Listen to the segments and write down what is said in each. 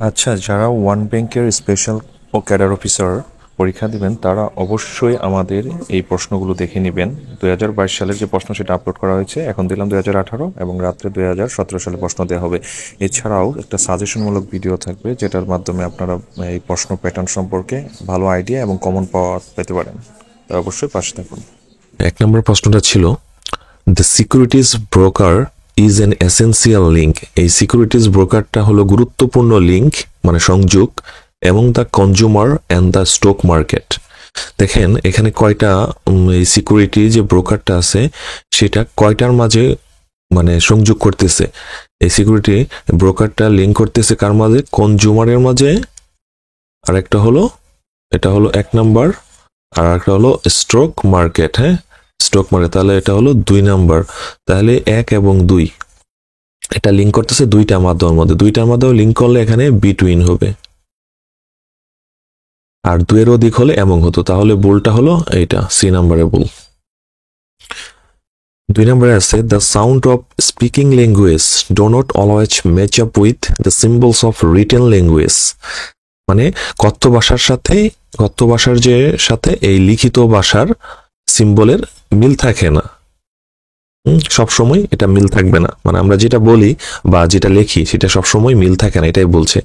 আচ্ছা, যারা ওয়ান ব্যাংকের স্পেশাল ও ক্যাডার অফিসার পরীক্ষা দিবেন তারা অবশ্যই আমাদের এই প্রশ্নগুলো দেখে নেবেন। 2022 সালের যে প্রশ্ন সেটা আপলোড করা হয়েছে, এখন দিলাম 2018 এবং রাত্রে 2017 সালে প্রশ্ন দেওয়া হবে। এছাড়াও একটা সাজেশনমূলক ভিডিও থাকবে যেটার মাধ্যমে আপনারা এই প্রশ্ন প্যাটার্ন সম্পর্কে ভালো আইডিয়া এবং কমন পাওয়ার পেতে পারেন। তাই অবশ্যই পাশে থাকুন। 1 নম্বর প্রশ্নটা ছিল, the securities broker is an essential link. এই সিকিউরিটিজ ব্রোকারটা হলো গুরুত্বপূর্ণ লিঙ্ক, মানে সংযোগ, এবং the consumer and the stock market. দেখেন এখানে কয়টা এই সিকিউরিটি যে ব্রোকারটা আছে সেটা কয়টার মাঝে মানে সংযোগ করতেছে। এই সিকিউরিটি ব্রোকারটা লিঙ্ক করতেছে কার মাঝে? কনজিউমারের মাঝে। আর একটা হলো, এটা হলো 1 নম্বর, আর একটা হলো স্টক মার্কেট। হ্যাঁ, স্টক মার্কেট। তাহলে এটা হলো 2 নম্বর। তাহলে 1 এবং 2 এটা লিঙ্ক করতেছে দুইটা মাধ্যমের মধ্যে। দুইটার মাধ্যমে লিঙ্ক করলে এখানে বিটুইন হবে, আর 2-এর অধিক হলে এমন হতো। তাহলে ভুলটা হলো এইটা, সি নাম্বারে ভুল। 2 নম্বরে আছে, the sound of speaking language do not always match up with the symbols of written language. মানে কথ্য ভাষার সাথে, কথ্য ভাষার যে সাথে এই লিখিত ভাষার সিম্বলের মিল থাকে না। সবসময় এটা মিল থাকবে না, মানে আমরা যেটা বলি বা যেটা লিখি সেটা সবসময় মিল থাকে না, এটাই বলছে।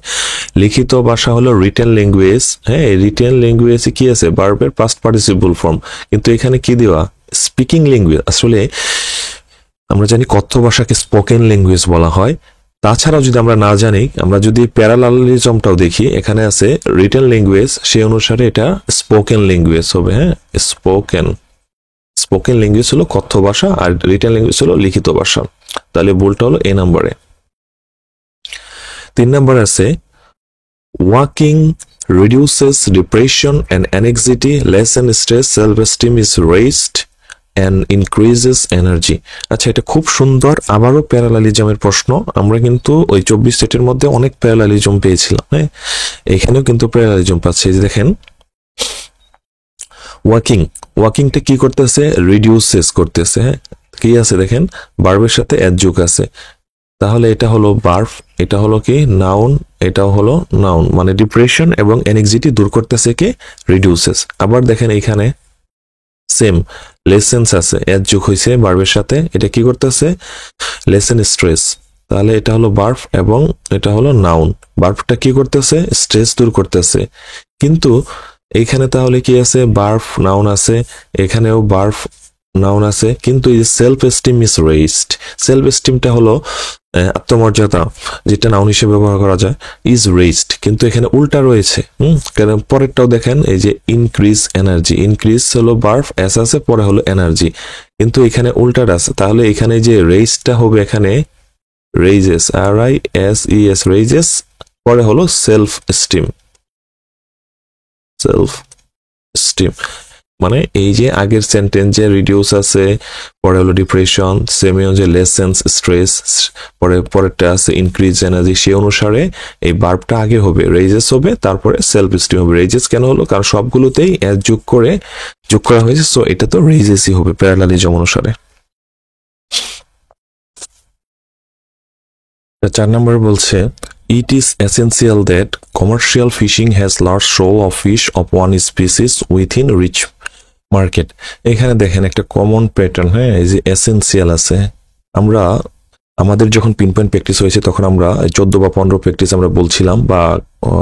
লিখিত ভাষা হলো রিটেন ল্যাঙ্গুয়েজ। হ্যাঁ, রিটেন ল্যাঙ্গুয়েজে কি আছে? ভার্বের পাস্ট পার্টিসিপল ফর্ম। কিন্তু এখানে কি দেওয়া? Speaking language. আসলে আমরা জানি কথ্য ভাষাকে স্পোকেন ল্যাঙ্গুয়েজ বলা হয়। তাছাড়াও যদি আমরা না জানি, আমরা যদি প্যারালালিজমটাও দেখি, এখানে আছে রিটেন ল্যাঙ্গুয়েজ, সেই অনুসারে এটা স্পোকেন ল্যাঙ্গুয়েজ হবে। হ্যাঁ, স্পোকেন। স্পোকেন ল্যাঙ্গুয়েজ হলো কথ্য ভাষা, আর রিটেন ল্যাঙ্গুয়েজ হলো লিখিত ভাষা। তাহলে ভুলটা হলো এ নম্বরে। 3 নম্বর আছে, walking reduces depression and anxiety, lessen stress, self-esteem is raised and increases energy. আচ্ছা, এটা খুব সুন্দর। আবারও প্যারালালিজমের প্রশ্ন। আমরা কিন্তু ওই 24 সেটের মধ্যে অনেক প্যারালালিজম পেয়েছিলাম। হ্যাঁ, এখানেও কিন্তু প্যারালালিজম পাচ্ছে। যে দেখেন, ওয়াকিং, ওয়াকিংটা কি করতেছে? রিডিউসেস করতেছে। হ্যাঁ, কি আছে দেখেন, ভার্বের সাথে অ্যাডজেক্টিভ আছে। তাহলে এটা হলো ভার্ব, এটা হলো কি নাউন, এটাও হলো নাউন। মানে ডিপ্রেশন এবং অ্যাংজাইটি দূর করতেছে কি? রিডিউসেস। আবার দেখেন এখানে সেম লেসেন্স আছে, অ্যাডজেক্টিভ হইছে ভার্বের সাথে, এটা কি করতেছে? Lesson stress. তাহলে এটা হলো ভার্ব এবং এটা হলো নাউন। ভার্বটা কি করতেছে? স্ট্রেস দূর করতেছে। কিন্তু এইখানে তাহলে কি আছে? ভার্ব নাউন আছে, এখানেও ভার্ব নাউন আছে, কিন্তু এই self esteem is raised. Self এস্টিমটা হলো আত্মমর্যাদা, যেটা নাউন হিসেবে ব্যবহার করা যায়, ইজ রেইজড, কিন্তু এখানে উল্টা রয়েছে। কারণ পরেরটাও দেখেন, এই যে ইনক্রিজ এনার্জি, ইনক্রিজ হলো ভার্ব, এস আছে, পরে হলো এনার্জি, কিন্তু এখানে উল্টাটা আছে। তাহলে এখানে যে রেইজটা হবে, এখানে রেইজেস, RISES, রেইজেস, পরে হলো সেলফ এস্টিম। সেলফ এস্টিম মানে এই যে আগের সেন্টেন্সে রিডিউস আছে, পরে হলো ডিপ্রেশন, সেমি যে লেসেন্স স্ট্রেস, পরে পরেরটা আছে ইনক্রিজ এনার্জি, সেই অনুসারে এই ভার্বটা আগে হবে, রেইজেস হবে, তারপরে সেলফ এস্টিম হবে। রেইজেস কেন হলো? কারণ সবগুলোতেই এস যোগ করা হয়েছে, সো এটা তো রেইজেসই হবে প্যারালালিজম অনুসারে। 4 নম্বর বলছে, it is essential that commercial fishing has large show of fish of one species within reach market. এখানে দেখেন একটা কমন প্যাটার্ন। হ্যাঁ, এই যে এসেন্সিয়াল আছে, আমরা আমাদের যখন পিন পয়েন্ট প্র্যাকটিস হয়েছে তখন আমরা 14 বা 15 প্র্যাকটিস আমরা বলছিলাম, বা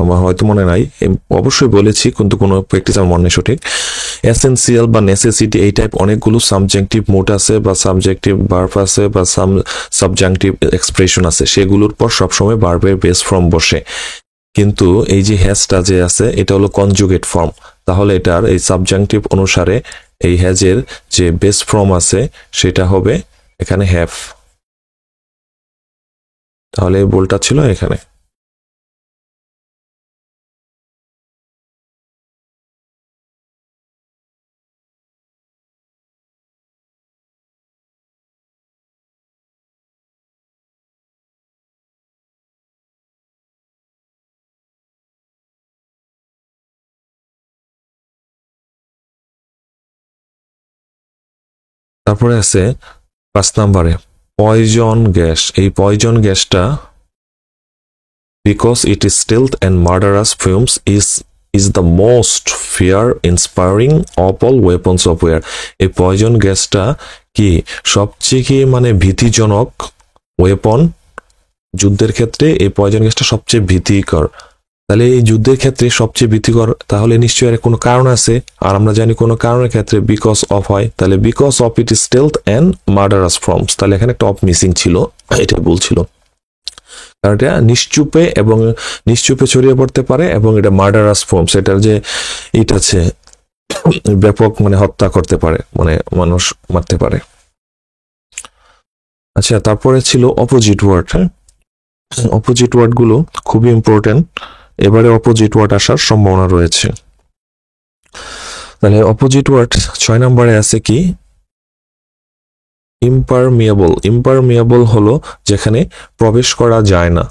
আমার হয়তো মনে নাই, অবশ্যই বলেছি, কিন্তু কোনো প্র্যাকটিস আমার মনে নেই সঠিক। এসেন্সিয়াল বা নেসেসিটি, এই টাইপ অনেকগুলো সাবজেক্টিভ মোড আছে, বা সাবজেক্টিভ ভার্ব আছে, বা সাবজাংটিভ এক্সপ্রেশন আছে, সেগুলোর পর সবসময় ভার্বের বেস ফর্ম বসে। কিন্তু এই যে হ্যাজটা যে আছে, এটা হলো কনজুগেট ফর্ম। তাহলে এটার এই সাবজাংটিভ অনুসারে এই হ্যাজের যে বেস ফর্ম আছে সেটা হবে এখানে হ্যাভ। তাহলে এই ভুলটা ছিল এখানে। তারপরে আছে 5 নম্বরে পয়জন গ্যাস। এই পয়জন গ্যাসটা because it is stealth and murderous fumes is the most fear inspiring of all weapons of war. এই পয়জন গ্যাসটা কি সবচেয়ে কি মানে ভীতিজনক ওয়েপন, যুদ্ধের ক্ষেত্রে এই পয়জন গ্যাসটা সবচেয়ে ভীতিকর। তাহলে এই যুদ্ধের ক্ষেত্রে সবচেয়ে ভীতিকর, তাহলে নিশ্চয়ই এর কোনো কারণ আছে, আর আমরা জানি কোনো কারণের ক্ষেত্রে বিকজ অফ হয়, তাহলে because of it is stealth and murderous forms. তাহলে এখানে একটা অফ মিসিং ছিল, এটা বলছিল, কারণ এটা নিশ্চুপে ছড়িয়ে পড়তে পারে এবং এটা মার্ডারাস ফর্মস, এটার যে এটা আছে ব্যাপক মানে হত্যা করতে পারে, মানে মানুষ মারতে পারে। আচ্ছা, তারপরে ছিল অপোজিট ওয়ার্ড। হ্যাঁ, অপোজিট ওয়ার্ড গুলো খুবই ইম্পর্টেন্ট, এবারে অপোজিট ওয়ার্ড আসার সম্ভাবনা রয়েছে। তাহলে অপোজিট ওয়ার্ড 6 নম্বরে আছে কি ইম্পারমিয়েবল। ইম্পারমিয়েবল হলো যেখানে প্রবেশ করা যায় না।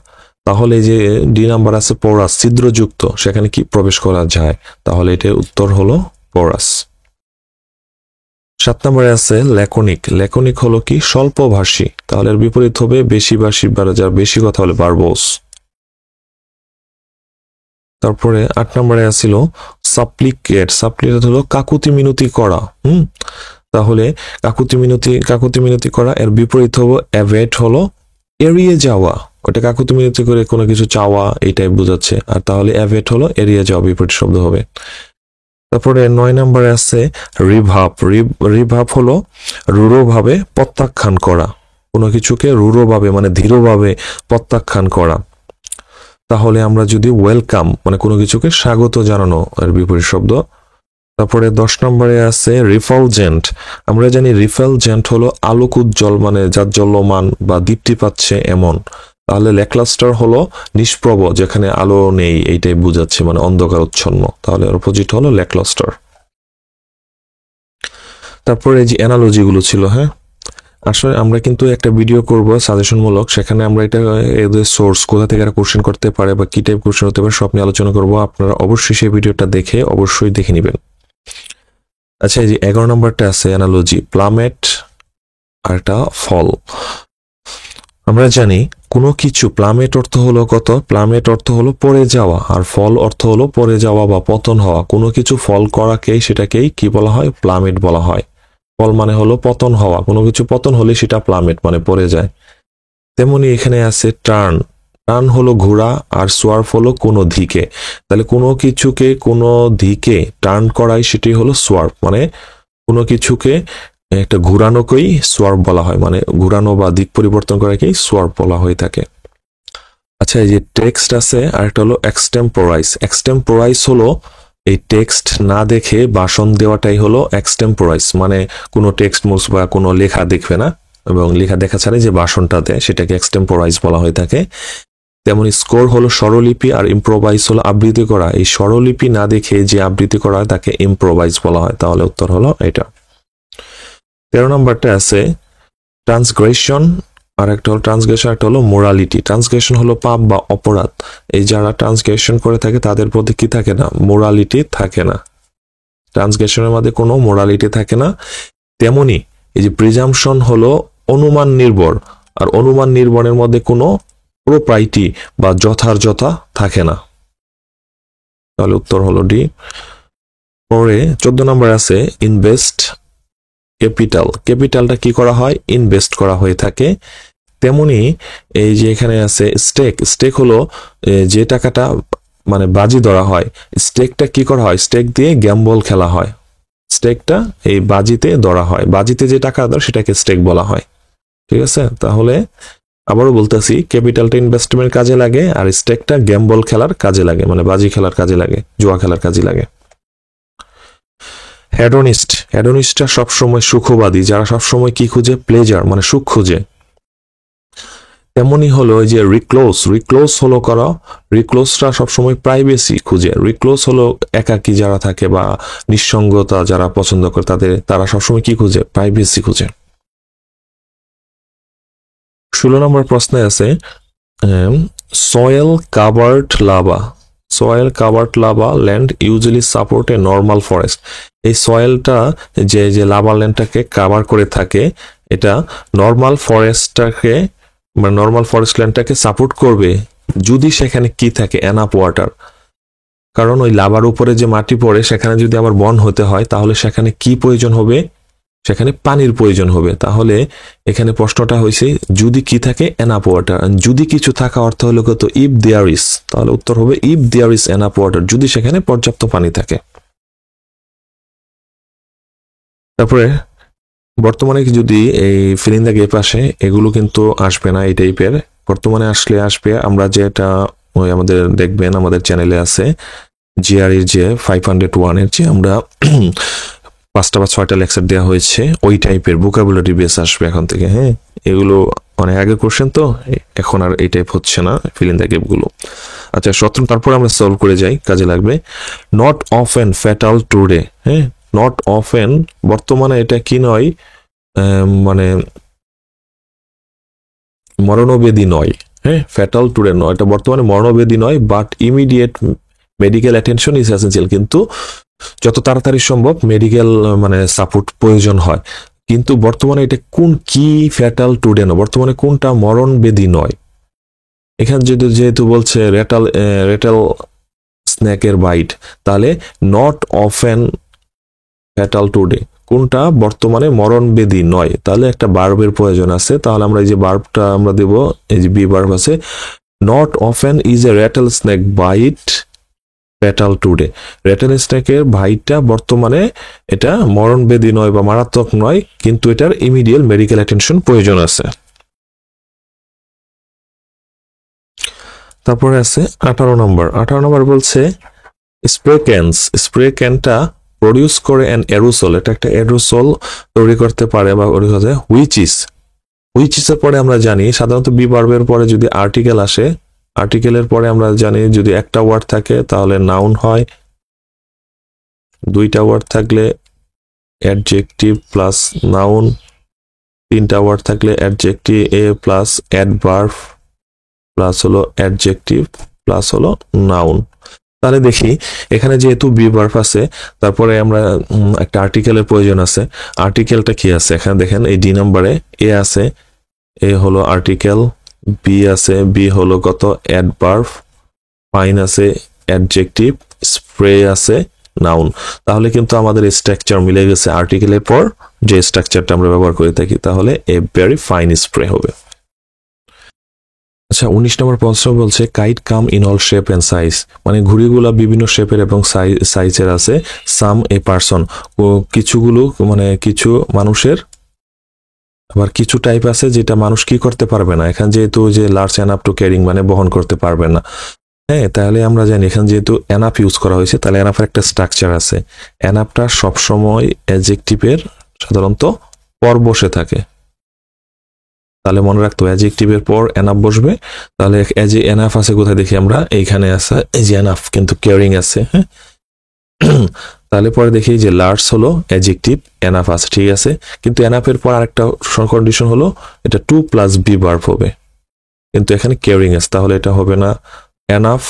তাহলে যে ডি নাম্বার আছে পোরাস, ছিদ্রযুক্ত, সেখানে কি প্রবেশ করা যায়, তাহলে এটার উত্তর হলো পোরাস। 7 নম্বরে আছে ল্যাকনিক। ল্যাকনিক হলো কি স্বল্পভাষী, তাহলে এর বিপরীত হবে বেশিভাষী, যার বেশি কথা হলে ভার্বোস। তারপরে 8 নম্বরে আছিল সাপ্লিকেট। সাপ্লিকেট হলো কাকুতি মিনতি করা। তাহলে কাকুতি মিনতি করা, এর বিপরীত হবো অ্যাভয়েড, হলো এড়িয়ে যাওয়া। ওটা কাকুতি মিনতি করে কোনো কিছু চাওয়া এইটাই বোঝাচ্ছে, আর তাহলে অ্যাভয়েড হলো এড়িয়ে যাওয়া, বিপরীত শব্দ হবে। তারপরে 9 নম্বরে আছে রিভাব। রিভাব হলো রূঢ়ভাবে প্রত্যাখ্যান করা, কোনো কিছুকে রূঢ়ভাবে মানে দৃঢ়ভাবে প্রত্যাখ্যান করা। তাহলে আমরা যদি ওয়েলকাম মানে কোনো কিছুকে স্বাগত জানানো, এর বিপরীত শব্দ। তারপরে 10 নম্বরে আছে রিফালজেন্ট। আমরা জানি রিফালজেন্ট হলো আলোক উজ্জ্বল, মানে জাজ্জল্যমান বা দীপ্তি পাচ্ছে এমন। তাহলে ল্যাকলাস্টার হলো নিষ্প্রভ, যেখানে আলো নেই, এইটাই বোঝাচ্ছে, মানে অন্ধকারচ্ছন্ন। তাহলে অপোজিট হলো ল্যাকলাস্টার। তারপরে যে অ্যানালজি গুলো ছিল, হ্যাঁ আসলে আমরা কিন্তু একটা ভিডিও করব সাজেশনমূলক, সেখানে আমরা এটা এদের সোর্স কোথা থেকে এরা কোশ্চেন করতে পারে বা কি টাইপ কোশ্চেন হতে পারে সব নিয়ে আলোচনা করব। আপনারা অবশ্যই সেই ভিডিওটা অবশ্যই দেখে নেবেন। আচ্ছা, এই যে 11 নম্বরটা আছে অ্যানালজি, প্লামেট আর একটা ফল। আমরা জানি কোনো কিছু প্লামেট অর্থ হলো কত, প্লামেট অর্থ হলো পড়ে যাওয়া, আর ফল অর্থ হলো পড়ে যাওয়া বা পতন হওয়া। কোনো কিছু ফল করাকেই সেটাকেই কি বলা হয়, প্লামেট বলা হয়। ফল মানে হলো পতন হওয়া, কোনো কিছু পতন হলে সেটা প্লামেট মানে পড়ে যায়। তেমনি এখানে আছে টার্ন। টার্ন হলো ঘোরা, আর সোয়ার্প হলো কোনো দিকে। তাহলে কোনো কিছুকে কোনো দিকে টার্ন করাই সেটি হলো সোয়ার্প, মানে কোনো কিছুকে একটা ঘুরানোকেই সোয়ার্প বলা হয়, মানে ঘুরানো বা দিক পরিবর্তন করাকেই সোয়ার্প বলা হয়ে থাকে। আচ্ছা, এই যে টেক্সট আছে আর একটা হলো এক্সটেম্পোরাইজ। এক্সটেম্পোরাইজ হলো এই টেক্সট না দেখে ভাষণ দেওয়াটাই হলো এক্সটেম্পোরাইজ, মানে কোনো টেক্সট মুস বা কোনো লেখা দেখবে না এবং লেখা দেখা ছাড়াই যে ভাষণটা দেয় সেটাকে এক্সটেম্পোরাইজ বলা হয়ে থাকে। তেমনি স্কোর হলো স্বরলিপি, আর ইম্প্রোভাইজ হলো আবৃত্তি করা। এই স্বরলিপি না দেখে যে আবৃত্তি করা হয় তাকে ইম্প্রোভাইজ বলা হয়, তাহলে উত্তর হলো এটা। 13 নম্বরটা আছে ট্রান্সগ্রেশন, আর একটা হলো ট্রান্সগ্রেশন, একটা হলো মোরালিটি। ট্রান্সগ্রেশন হলো পাপ বা অপরাধ। এই যারা ট্রান্সগ্রেশন করে থাকে তাদের প্রতি কি থাকে না, মোরালিটি থাকে না। ট্রান্সগ্রেশনের মধ্যে কোনো মোরালিটি থাকে না। তেমনি এই যে প্রিজাম্পশন হলো অনুমান নির্ভর, আর অনুমান নির্ভরের মধ্যে কোনো প্রোপ্রাইটি বা যথার্থতা থাকে না, তাহলে উত্তর হলো ডি। পরে 14 নম্বর আছে ইনভেস্ট ক্যাপিটাল। ক্যাপিটালটা কি করা হয়, ইনভেস্ট করা হয়ে থাকে। তেমনি এই যে এখানে আছে স্টেক। স্টেক হলো যে টাকাটা মানে বাজি ধরা হয়, স্টেকটা কি করা হয়, স্টেক দিয়ে গ্যাম্বল খেলা হয়। স্টেকটা এই বাজিতে ধরা হয়, বাজিতে যে টাকা ধরে সেটাকে স্টেক বলা হয়। ঠিক আছে, তাহলে আবারও বলতেছি, ক্যাপিটালটা ইনভেস্টমেন্ট কাজে লাগে, আর স্টেকটা গ্যাম্বল খেলার কাজে লাগে, মানে বাজি খেলার কাজে লাগে, জুয়া খেলার কাজে লাগে। হেডোনিস্ট। হেডোনিস্টটা সবসময় সুখবাদী, যারা সবসময় কি খুঁজে, প্লেজার মানে সুখ খুঁজে। তেমনি হলো যে রিক্লোজ। রিক্লোজ হলো করা, রিক্লোজরা সবসময় প্রাইভেসি খুঁজে। রিক্লোজ হলো একাকী যারা থাকে বা নিঃসঙ্গতা যারা পছন্দ করে তারা সবসময় কি খুঁজে, প্রাইভেসি খুঁজে। 16 নম্বর প্রশ্নে আছে soil covered lava. Soil covered lava land usually support এ নর্মাল ফরেস্ট। এই সয়েলটা যে লাভা ল্যান্ডটাকে কাভার করে থাকে, এটা নর্মাল ফরেস্টটাকে মানে নর্মাল ফরেস্ট ল্যান্ডটাকে সাপোর্ট করবে যদি সেখানে কি থাকে, এনাফ ওয়াটার। কারণ ওই লাভার উপরে যে মাটি পড়ে সেখানে যদি আবার বন হতে হয় তাহলে সেখানে কি প্রয়োজন হবে, সেখানে পানির প্রয়োজন হবে। তাহলে এখানে প্রশ্নটা হয়েছে যদি কি থাকে, এনাফ ওয়াটার। যদি কিছু থাকা অর্থ হলো কত, ইফ দেয়ার ইজ, তাহলে উত্তর হবে if there is enough water, যদি সেখানে পর্যাপ্ত পানি থাকে। তারপরে বর্তমানে যদি এই ফিল ইন দ্য গ্যাপ আসে, এগুলো কিন্তু আসবে না এই টাইপের। বর্তমানে আসবে আমরা যেটা ওই আমাদের দেখবেন আমাদের চ্যানেলে আছে জিআরইর যে 501 এর যে আমরা 5টা বা 6টা লেকচার দেওয়া হয়েছে, ওই টাইপের ভোকাবুলারি বেস আসবে এখন থেকে। হ্যাঁ, এগুলো অনেক আগে কোশ্চেন, তো এখন আর এই টাইপ হচ্ছে না ফিল ইন দ্য গ্যাপ গুলো। আচ্ছা 17, তারপর আমরা সলভ করে যাই, কাজে লাগবে। Not often fatal today. হ্যাঁ, নট অফেন বর্তমানে এটা কি নয়, মানে মরণবেদী নয়। হ্যাঁ, ফ্যাটাল টুডে নয়, এটা বর্তমানে মরণবেদী নয়, but immediate medical attention is essential, কিন্তু যত তাড়াতাড়ি সম্ভব মেডিকেল মানে সাপোর্ট প্রয়োজন হয়। কিন্তু বর্তমানে এটা কোন কি ফ্যাটাল টুডে নয়, বর্তমানে কোনটা মরণবেদী নয়। এখানে যেহেতু বলছে রেটাল স্নেকের বাইট, তাহলে নট অফেন ফ্যাটাল টুডে কোনটা বর্তমানে মরণবেদী নয়, তাহলে একটা বার্বের প্রয়োজন আছে। তাহলে আমরা এই যে বার্বটা আমরা দেব, এই যে বি বার্ব আছে, not often is a rattle snake bite fatal today. Rattle স্নেকের বাইটটা বর্তমানে এটা মরণবেদী নয় বা মারাত্মক নয়, কিন্তু এটার ইমিডিয়েট মেডিকেল অ্যাটেনশন প্রয়োজন আছে। তারপরে আছে 18 নম্বর বলছে স্প্রে ক্যানটা প্রডিউস করে অ্যান এরোসল, এটা একটা এরোসল তৈরি করতে পারে বা হুইচ ইজ এর পরে আমরা জানি সাধারণত বি ভার্বের পরে যদি আর্টিকেল আসে, আর্টিকেলের পরে আমরা জানি যদি একটা ওয়ার্ড থাকে তাহলে নাউন হয়, দুইটা ওয়ার্ড থাকলে অ্যাডজেক্টিভ প্লাস নাউন, তিনটা ওয়ার্ড থাকলে অ্যাডজেক্টিভ এ প্লাস অ্যাডভার্ব প্লাস হলো অ্যাডজেক্টিভ প্লাস হলো নাউন। তাহলে দেখি এখানে যেহেতু বি ভার্ব আছে, তারপরে আমরা একটা আর্টিকেলের প্রয়োজন আছে। আর্টিকেলটা কি আছে এখানে দেখেন, এই ডি নম্বরে এ আছে, এ হলো আর্টিকেল, বি আছে, বি হলো কত অ্যাডভার্ব, ফাইন আছে অ্যাডজেক্টিভ, স্প্রে আছে নাউন। তাহলে কিন্তু আমাদের স্ট্রাকচার মিলে গেছে আর্টিকেলের পর যে স্ট্রাকচারটা আমরা ব্যবহার করে থাকি, তাহলে এ ভেরি ফাইন স্প্রে হবে। আচ্ছা 19 নম্বর প্রশ্ন বলছে kite come in all shape and size, মানে ঘুড়িগুলা বিভিন্ন শেপের এবং সাইজের আছে। সাম এ পারসন, ও কিছুগুলো মানে কিছু মানুষের, আবার কিছু টাইপ আছে যেটা মানুষ কি করতে পারবে না। এখানে যেহেতু যে লার্জ এনাফ টু ক্যারিং মানে বহন করতে পারবে না। হ্যাঁ, তাহলে আমরা জানি এখানে যেহেতু এনাফ ইউজ করা হয়েছে, তাহলে এনাফের একটা স্ট্রাকচার আছে। এনাফটা সবসময় অ্যাডজেক্টিভের সাধারণত পর বসে থাকে, তাহলে মনে রাখতো অ্যাডজেক্টিভের পর এনাফ বসবে। তাহলে এনাফ আছে কোথায় দেখি আমরা, এইখানে আছে এই যে এনাফ, কিন্তু কেয়ারিং আছে। হ্যাঁ, তাহলে পরে দেখি যে লার্জ হলো অ্যাডজেক্টিভ, এনাফ আছে, ঠিক আছে। কিন্তু এনাফের পর আরেকটা কন্ডিশন হলো এটা 2 প্লাস বি ভার্ব হবে, কিন্তু এখানে কেয়ারিং আছে, তাহলে এটা হবে না। এনাফ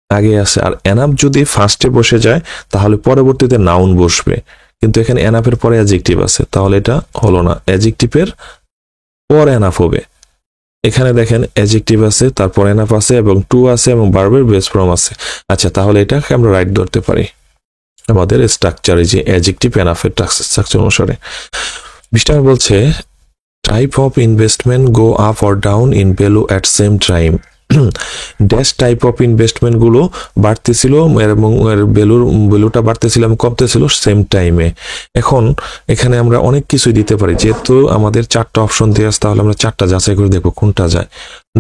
আগে আছে, আর এনাফ যদি ফার্স্টে বসে যায় তাহলে পরবর্তীতে নাউন বসবে, কিন্তু এখানে এনাফের পরে অ্যাডজেক্টিভ আছে, তাহলে এটা হলো না। অ্যাডজেক্টিভের পর এনাফ হবে। এখানে দেখেন অ্যাডজেক্টিভ আছে, তারপর এনাফ আছে এবং টু আছে এবং ভার্বের বেস ফর্ম আছে। আচ্ছা, তাহলে এটাকে আমরা রাইট ধরতে পারি আমাদের স্ট্রাকচারে, যে অ্যাডজেক্টিভ এনাফের স্ট্রাকচার অনুসারে। 20 নম্বর বলছে type of investment go up or down in value at same time. Dash type of investment গুলো বাড়তেছিল এবং ভ্যালুটা বাড়তেছিল এবং কমতেছিল সেম টাইমে। এখন এখানে আমরা অনেক কিছুই দিতে পারি, যেহেতু আমাদের 4টা অপশন দিয়ে আসে, তাহলে আমরা 4টা যাচাই করে দেখবো কোনটা যায়।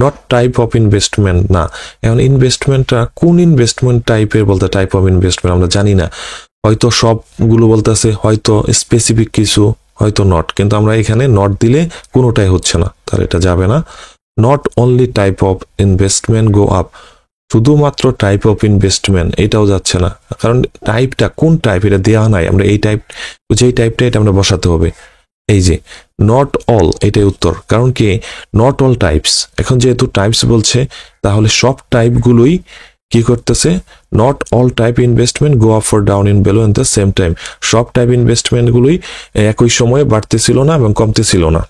নট টাইপ অফ ইনভেস্টমেন্ট না, এখন ইনভেস্টমেন্টটা কোন ইনভেস্টমেন্ট টাইপের বলতে টাইপ অফ ইনভেস্টমেন্ট আমরা জানি না, হয়তো সবগুলো বলতেছে, হয়তো স্পেসিফিক কিছু, হয়তো নট, কিন্তু আমরা এখানে নট দিলে কোনোটাই হচ্ছে না, তাহলে এটা যাবে না। Not only type of investment go up, শুধুমাত্র টাইপ অফ ইনভেস্টমেন্ট, এটাও যাচ্ছে না, কারণ টাইপটা কোন টাইপ এটা দেওয়া নাই। আমরা এই টাইপ, যেই টাইপটা এটা আমরা বসাতে হবে। এই যে নট অল, এটাই উত্তর, কারণ কি নট অল টাইপস, এখন যেহেতু টাইপস বলছে তাহলে সব টাইপগুলোই কি করতেছে, not all type investment go up for down in value in the same time, সব টাইপ ইনভেস্টমেন্টগুলোই একই সময়ে বাড়তেছিল না এবং কমতেছিল না।